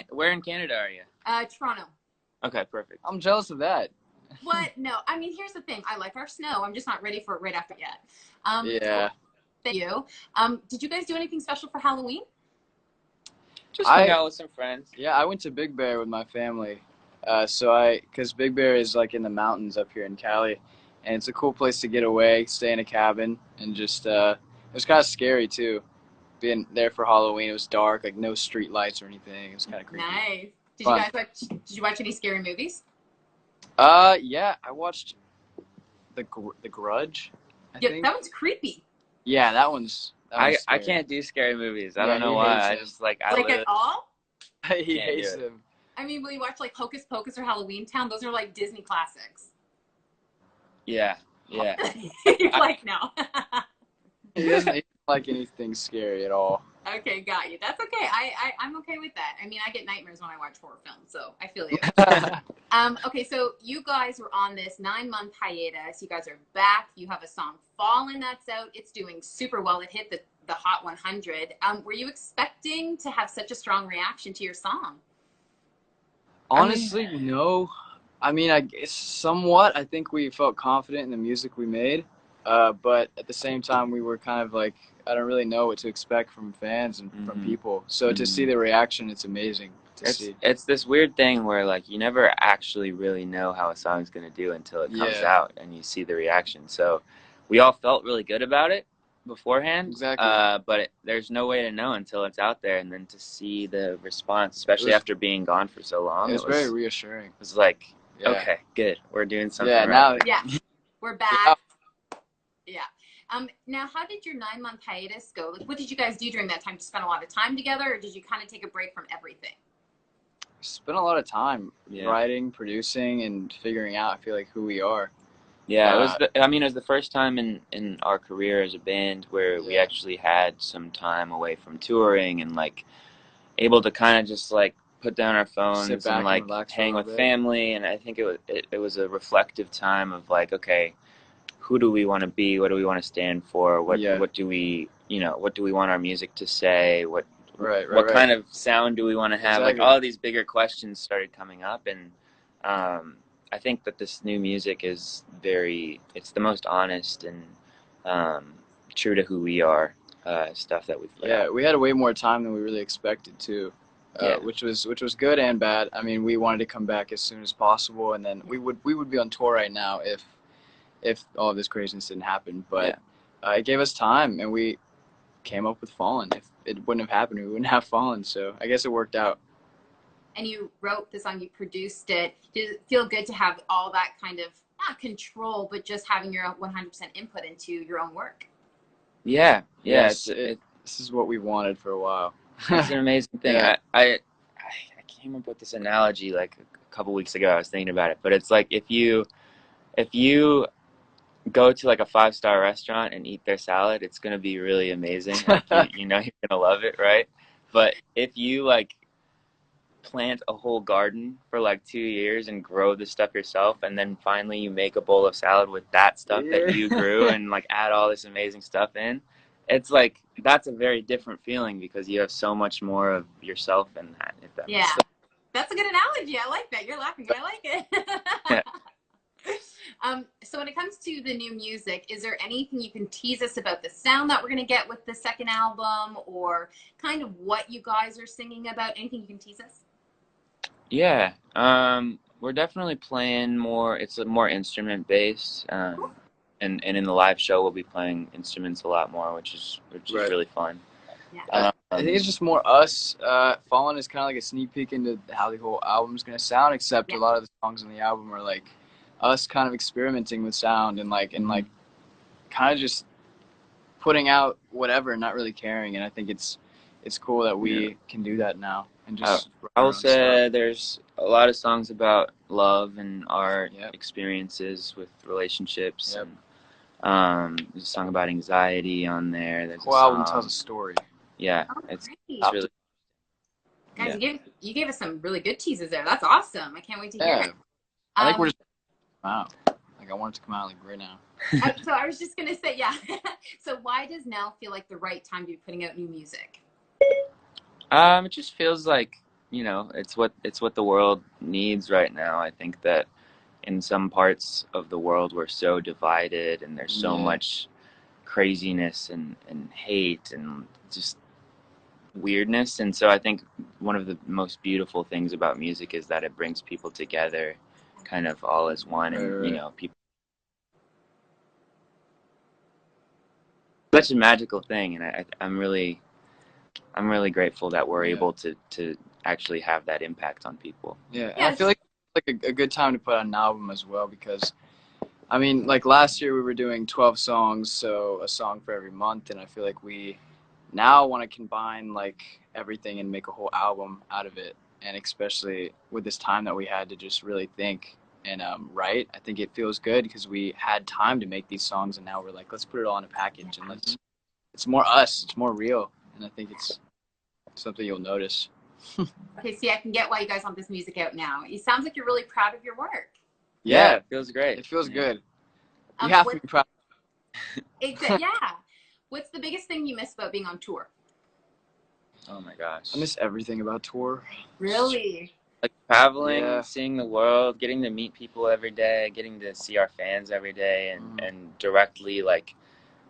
Where in Canada are you? Toronto. Okay, perfect. I'm jealous of that. What? No, I mean, here's the thing. I like our snow. I'm just not ready for it right after yet. Yeah. Thank you. Did you guys do anything special for Halloween? Just hung out with some friends. Yeah, I went to Big Bear with my family. Because Big Bear is like in the mountains up here in Cali, and it's a cool place to get away, stay in a cabin, and just, it was kind of scary too. Being there for Halloween, it was dark, like no street lights or anything. It was kind of creepy. Nice. Fun. Did you watch any scary movies? Yeah, I watched The Grudge, I think. That one's creepy. Yeah, that one's I scary. can't do scary movies. I Yeah, don't know he why. hates I him. just like At all? He Can't hates do it. him. I mean, will you watch like Hocus Pocus or Halloween Town? Those are like Disney classics. Yeah. You're like, no. He doesn't like anything scary at all. Okay, got you. That's okay. I'm okay with that. I mean, I get nightmares when I watch horror films, so I feel you. Okay, so you guys were on this 9-month hiatus. You guys are back. You have a song, Fallen, that's out. It's doing super well. It hit the Hot 100. Were you expecting to have such a strong reaction to your song? Honestly, no. I mean, I guess somewhat. I think we felt confident in the music we made, but at the same time, we were kind of like, I don't really know what to expect from fans and from people. So to see the reaction, it's amazing to see. It's this weird thing where like you never actually really know how a song's gonna do until it comes out and you see the reaction. So we all felt really good about it beforehand. Exactly. But there's no way to know until it's out there, and then to see the response, especially after being gone for so long, It was very reassuring. It was like, okay, good, we're doing something right. Now, we're back. Yeah. Now, how did your 9-month hiatus go? Like, what did you guys do during that time? Did you spend a lot of time together, or did you kind of take a break from everything? Spent a lot of time writing, producing, and figuring out, I feel like, who we are. Yeah, it was the first time in our career as a band where we actually had some time away from touring and like able to kind of just like put down our phones and like hang with family. And I think it was a reflective time of like, okay, who do we want to be? What do we want to stand for? What do we want our music to say? What kind of sound do we want to have? Like all these bigger questions started coming up, and I think that this new music is it's the most honest and true to who we are, stuff that we've put out. We had way more time than we really expected to, which was good and bad. I mean, we wanted to come back as soon as possible, and then we would be on tour right now if all of this craziness didn't happen. But it gave us time, and we came up with Fallen. If it wouldn't have happened, we wouldn't have Fallen. So I guess it worked out. And you wrote the song, you produced it. Did it feel good to have all that kind of, not control, but just having your 100% input into your own work? Yeah. Yes, this is what we wanted for a while. It's an amazing thing. I came up with this analogy like a couple weeks ago. I was thinking about it, but it's like if you go to like a 5-star restaurant and eat their salad, it's gonna be really amazing. Like, you know you're gonna love it, right? But if you like plant a whole garden for like 2 years and grow the stuff yourself, and then finally you make a bowl of salad with that stuff that you grew and like add all this amazing stuff in, it's like that's a very different feeling because you have so much more of yourself in that. If that makes sense. That's a good analogy. I like that. You're laughing, but I like it. So when it comes to the new music, is there anything you can tease us about the sound that we're going to get with the second album, or kind of what you guys are singing about? Anything you can tease us? Yeah, we're definitely playing more. It's more instrument based, and in the live show we'll be playing instruments a lot more, which is really fun. Yeah. I think it's just more us. Fallen is kind of like a sneak peek into how the whole album's gonna sound. Except a lot of the songs on the album are like us kind of experimenting with sound and kind of just putting out whatever and not really caring. And I think it's cool that we can do that now. And just I will say there's a lot of songs about love and our experiences with relationships. And, there's a song about anxiety on there. There's the whole album tells a story. Yeah, it's really. Guys, you gave us some really good teases there. That's awesome. I can't wait to hear it. I think we're just wow. Like I want it to come out like right now. So I was just gonna say, So why does now feel like the right time to be putting out new music? It just feels like you know, it's what the world needs right now. I think that in some parts of the world we're so divided, and there's so much craziness and hate and just weirdness. And so I think one of the most beautiful things about music is that it brings people together kind of all as one. And you know, people, such a magical thing. And I'm really grateful that we're able to actually have that impact on people. Yeah, and I feel like it's like a good time to put out an album as well, because I mean, like last year we were doing 12 songs, so a song for every month, and I feel like we now want to combine like everything and make a whole album out of it. And especially with this time that we had to just really think and write, I think it feels good because we had time to make these songs, and now we're like, let's put it all in a package and it's more us, it's more real, and I think it's something you'll notice. Okay, see, I can get why you guys want this music out now. It sounds like you're really proud of your work. Yeah, it feels great. It feels good. You have to be proud. Yeah. What's the biggest thing you miss about being on tour? Oh my gosh. I miss everything about tour. Really? Like traveling, seeing the world, getting to meet people every day, getting to see our fans every day, and directly like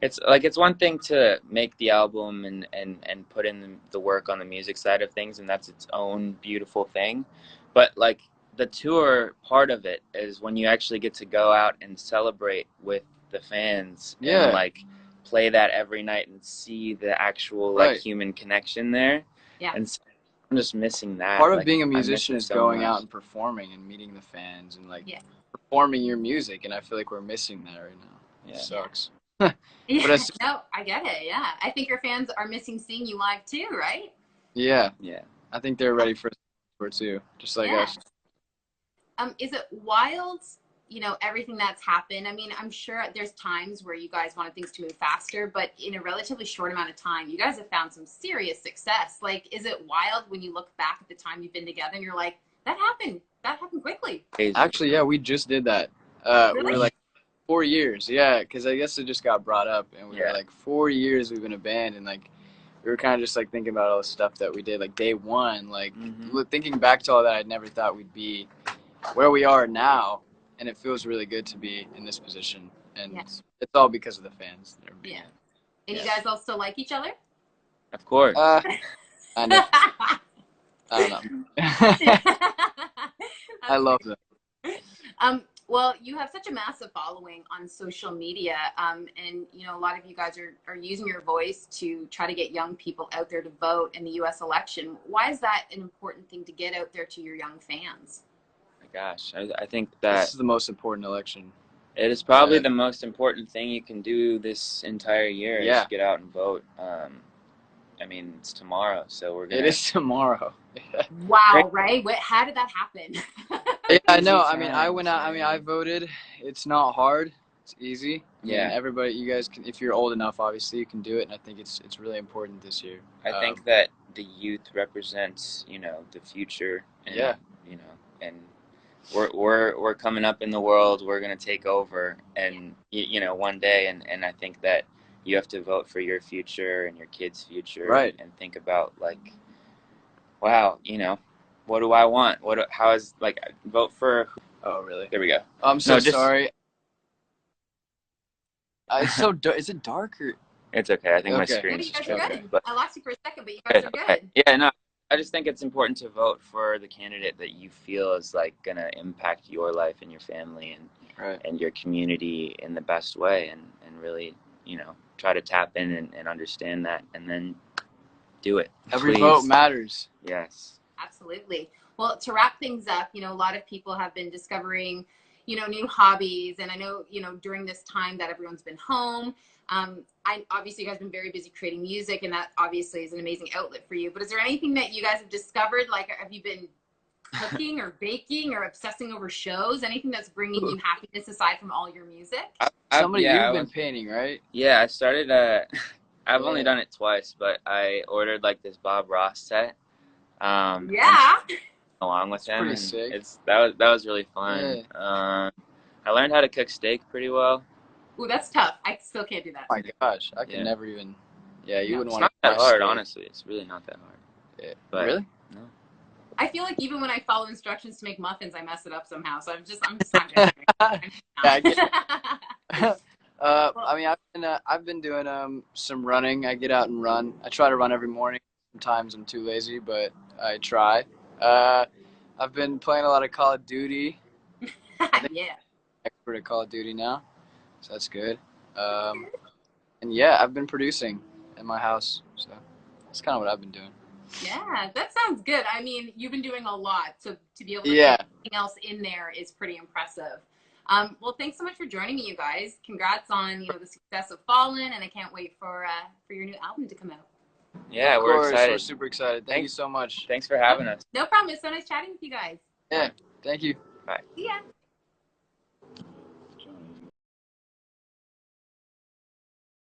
it's one thing to make the album and put in the work on the music side of things, and that's its own beautiful thing. But like the tour part of it is when you actually get to go out and celebrate with the fans and like play that every night and see the actual like human connection there. Yeah. And so I'm just missing that. Part of like, being a musician is going out and performing and meeting the fans and like performing your music, and I feel like we're missing that right now. Yeah. It sucks. Yeah, no, I get it. Yeah, I think your fans are missing seeing you live too, right? Yeah. I think they're ready for a tour too, just like us. Is it wild, you know, everything that's happened? I mean, I'm sure there's times where you guys wanted things to move faster, but in a relatively short amount of time, you guys have found some serious success. Like, is it wild when you look back at the time you've been together and you're like, that happened quickly? Actually, yeah, we just did that. Really? We were like 4 years, because I guess it just got brought up, and we were like 4 years we've been a band, and like we were kind of just like thinking about all the stuff that we did like day one, like thinking back to all that. I never thought we'd be where we are now, and it feels really good to be in this position, and it's all because of the fans that are being And you guys all still like each other? Of course. Kind of. I don't know. I love them. Well, you have such a massive following on social media, and you know, a lot of you guys are using your voice to try to get young people out there to vote in the U.S. election. Why is that an important thing to get out there to your young fans? Oh my gosh, I think that this is the most important election. It is probably the most important thing you can do this entire year is get out and vote. I mean, it's tomorrow, so we're gonna... It is tomorrow. Wow, right? How did that happen? Yeah, I know. I mean, I went out. I mean, I voted. It's not hard. It's easy. I mean, everybody, you guys can, if you're old enough, obviously, you can do it. And I think it's really important this year. I think that the youth represents, you know, the future. And, you know, and we're coming up in the world. We're gonna take over, and you know, one day. And I think that you have to vote for your future and your kids' future, right? And think about like, wow, you know, what do I want? How is like vote for? Oh, really? There we go. I'm so sorry. It's so is it dark or? It's okay. I think my screen is just good. But I lost you for a second, but you guys are good. Yeah, no. I just think it's important to vote for the candidate that you feel is like gonna impact your life and your family and your community in the best way, and really, you know, try to tap in and understand that, and then do it. Every vote matters. Yes. Absolutely. Well, to wrap things up, you know, a lot of people have been discovering, you know, new hobbies. And I know, you know, during this time that everyone's been home, obviously you guys have been very busy creating music, and that obviously is an amazing outlet for you. But is there anything that you guys have discovered? Like, have you been cooking or baking or obsessing over shows? Anything that's bringing you happiness aside from all your music? You've been painting, right? Yeah, I started, I've only done it twice, but I ordered like this Bob Ross set. Along with him, and sick. That was really fun. I learned how to cook steak pretty well. Ooh, that's tough. I still can't do that. Oh my gosh, I can never even. Yeah, you wouldn't it's want not to. that hard, honestly. It's really not that hard. Yeah. But, really? No. I feel like even when I follow instructions to make muffins, I mess it up somehow. So I'm just not good at it. Yeah, I get it. I mean, I've been doing some running. I get out and run. I try to run every morning. Sometimes I'm too lazy, but I try. I've been playing a lot of Call of Duty. I think Yeah. I'm expert at Call of Duty now, so that's good. And yeah, I've been producing in my house, so that's kind of what I've been doing. Yeah, that sounds good. I mean, you've been doing a lot, so to be able to Yeah. fit anything else in there is pretty impressive. Well, thanks so much for joining me, you guys. Congrats on the success of Fallen, and I can't wait for your new album to come out. Yeah, Of we're course, excited. we're super excited. Thank you so much. Thanks for having us. No problem. It's so nice chatting with you guys. Yeah, thank you. Bye. See ya.